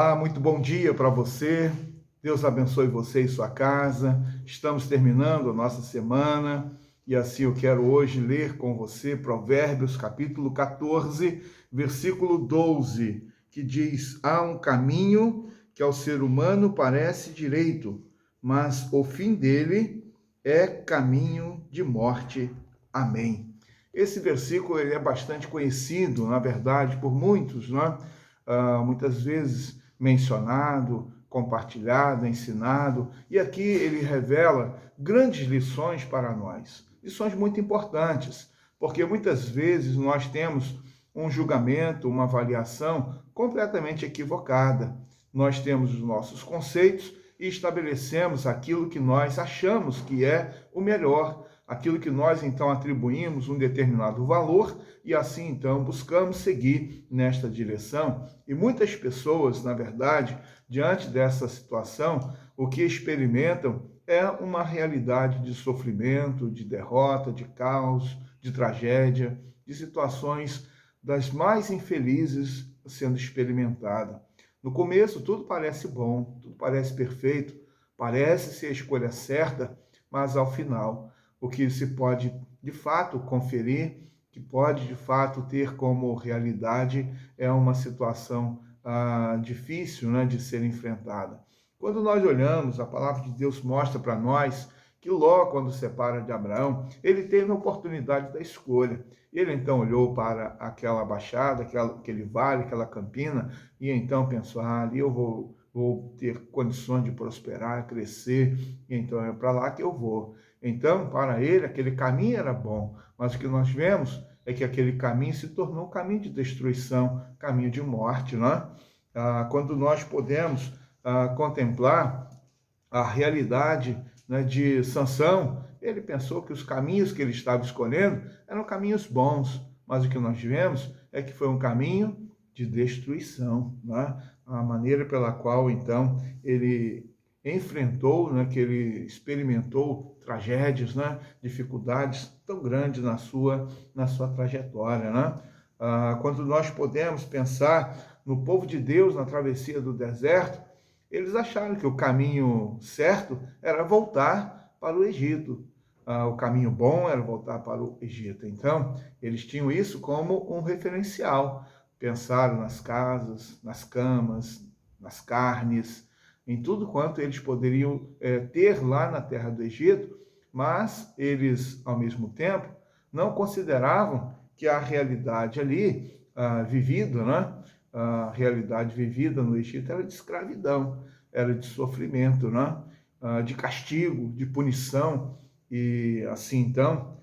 Olá, muito bom dia para você. Deus abençoe você e sua casa. Estamos terminando a nossa semana e assim eu quero hoje ler com você Provérbios capítulo 14, versículo 12, que diz: Há um caminho que ao ser humano parece direito, mas o fim dele é caminho de morte. Amém. Esse versículo ele é bastante conhecido, na verdade, por muitos, não é? Muitas vezes mencionado, compartilhado, ensinado, e aqui ele revela grandes lições para nós, lições muito importantes, porque muitas vezes nós temos um julgamento, uma avaliação completamente equivocada. Nós temos os nossos conceitos e estabelecemos aquilo que nós achamos que é o melhor, aquilo que nós então atribuímos um determinado valor e assim então buscamos seguir nesta direção. E muitas pessoas, na verdade, diante dessa situação, o que experimentam é uma realidade de sofrimento, de derrota, de caos, de tragédia, de situações das mais infelizes sendo experimentada. No começo tudo parece bom, tudo parece perfeito, parece ser a escolha certa, mas ao final o que se pode de fato conferir, que pode de fato ter como realidade, é uma situação difícil, né, de ser enfrentada. Quando nós olhamos, a palavra de Deus mostra para nós que Ló, quando se separa de Abraão, ele teve a oportunidade da escolha. Ele então olhou para aquela baixada, aquele vale, aquela campina, e então pensou, ali eu vou ter condições de prosperar, crescer, e então é para lá que eu vou. Então, para ele, aquele caminho era bom, mas o que nós vemos é que aquele caminho se tornou um caminho de destruição, caminho de morte, não é? Quando nós podemos contemplar a realidade, né, de Sansão, ele pensou que os caminhos que ele estava escolhendo eram caminhos bons, mas o que nós vemos é que foi um caminho de destruição, né? A maneira pela qual, então, ele enfrentou, né, que ele experimentou tragédias, né, dificuldades tão grandes na sua trajetória, né? Quando nós podemos pensar no povo de Deus na travessia do deserto, eles acharam que o caminho certo era voltar para o Egito. O caminho bom era voltar para o Egito. Então, eles tinham isso como um referencial. Pensaram nas casas, nas camas, nas carnes, em tudo quanto eles poderiam ter lá na terra do Egito, mas eles, ao mesmo tempo, não consideravam que a realidade ali, vivida, né? A realidade vivida no Egito era de escravidão, era de sofrimento, né? De castigo, de punição. E assim, então,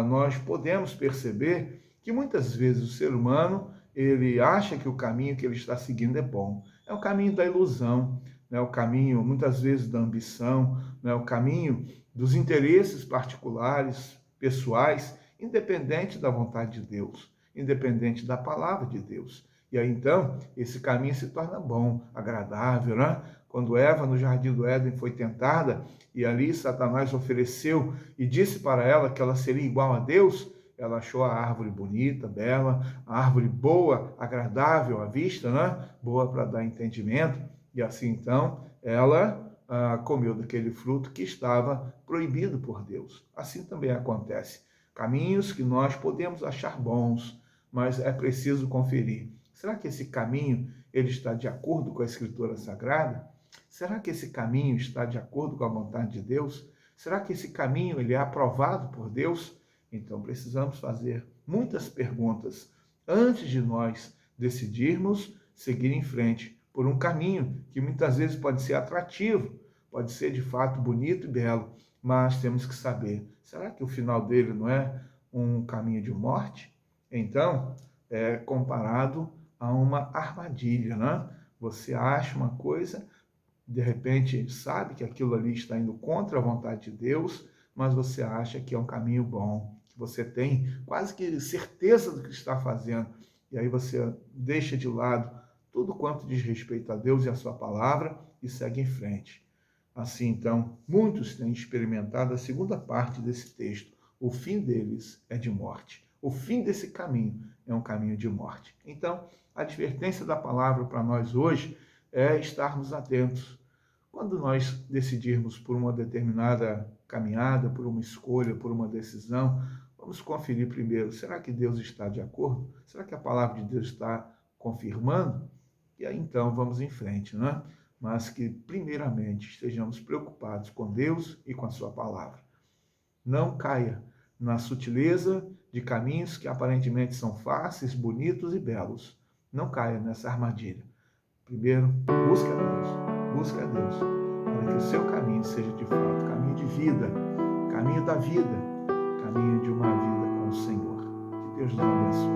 nós podemos perceber que muitas vezes o ser humano, ele acha que o caminho que ele está seguindo é bom. É o caminho da ilusão, né? O caminho, muitas vezes, da ambição, né? O caminho dos interesses particulares, pessoais, independente da vontade de Deus, independente da palavra de Deus. E aí, então, esse caminho se torna bom, agradável, né? Quando Eva, no jardim do Éden, foi tentada, e ali Satanás ofereceu e disse para ela que ela seria igual a Deus, ela achou a árvore bonita, bela, a árvore boa, agradável à vista, né? Boa para dar entendimento. E assim, então, ela comeu daquele fruto que estava proibido por Deus. Assim também acontece. Caminhos que nós podemos achar bons, mas é preciso conferir. Será que esse caminho ele está de acordo com a Escritura Sagrada? Será que esse caminho está de acordo com a vontade de Deus? Será que esse caminho ele é aprovado por Deus? Então precisamos fazer muitas perguntas antes de nós decidirmos seguir em frente por um caminho que muitas vezes pode ser atrativo, pode ser de fato bonito e belo, mas temos que saber, será que o final dele não é um caminho de morte? Então, é comparado a uma armadilha, né? Você acha uma coisa, de repente sabe que aquilo ali está indo contra a vontade de Deus, mas você acha que é um caminho bom, que você tem quase que certeza do que está fazendo, e aí você deixa de lado tudo quanto diz respeito a Deus e a sua palavra e segue em frente. Assim, então, muitos têm experimentado a segunda parte desse texto. O fim deles é de morte. O fim desse caminho é um caminho de morte. Então, a advertência da palavra para nós hoje é estarmos atentos. Quando nós decidirmos por uma determinada caminhada, por uma escolha, por uma decisão, vamos conferir primeiro, será que Deus está de acordo? Será que a palavra de Deus está confirmando? E aí então vamos em frente, não é? Mas que primeiramente estejamos preocupados com Deus e com a sua palavra. Não caia na sutileza de caminhos que aparentemente são fáceis, bonitos e belos. Não caia nessa armadilha. Primeiro, busque a Deus, para que o seu caminho seja de fato caminho de vida, caminho da vida, caminho de uma vida com o Senhor. Que Deus nos abençoe.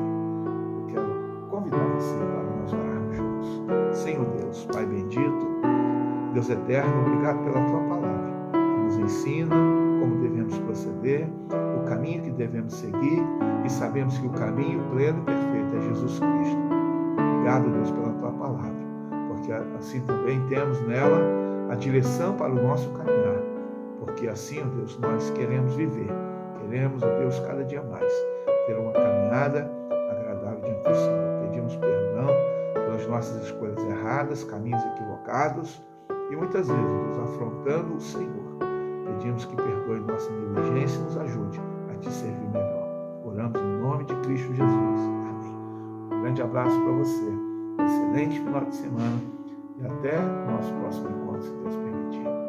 Eu quero convidar você para nós orarmos juntos. Senhor Deus, Pai bendito, Deus eterno, obrigado pela Tua palavra, que nos ensina como devemos proceder, o caminho que devemos seguir, e sabemos que o caminho pleno e perfeito é Jesus Cristo. Obrigado, Deus, pela Tua palavra, porque assim também temos nela a direção para o nosso caminhar, porque assim, ó Deus, nós queremos viver, queremos, ó Deus, cada dia mais ter uma caminhada agradável diante do Senhor. Pedimos perdão pelas nossas escolhas erradas, caminhos equivocados, e muitas vezes, Deus, afrontando o Senhor. Pedimos que perdoe nossa negligência e nos ajude a Te servir melhor. Oramos em nome de Cristo Jesus. Amém. Um grande abraço para você. Excelente final de semana e até o nosso próximo encontro, se Deus permitir.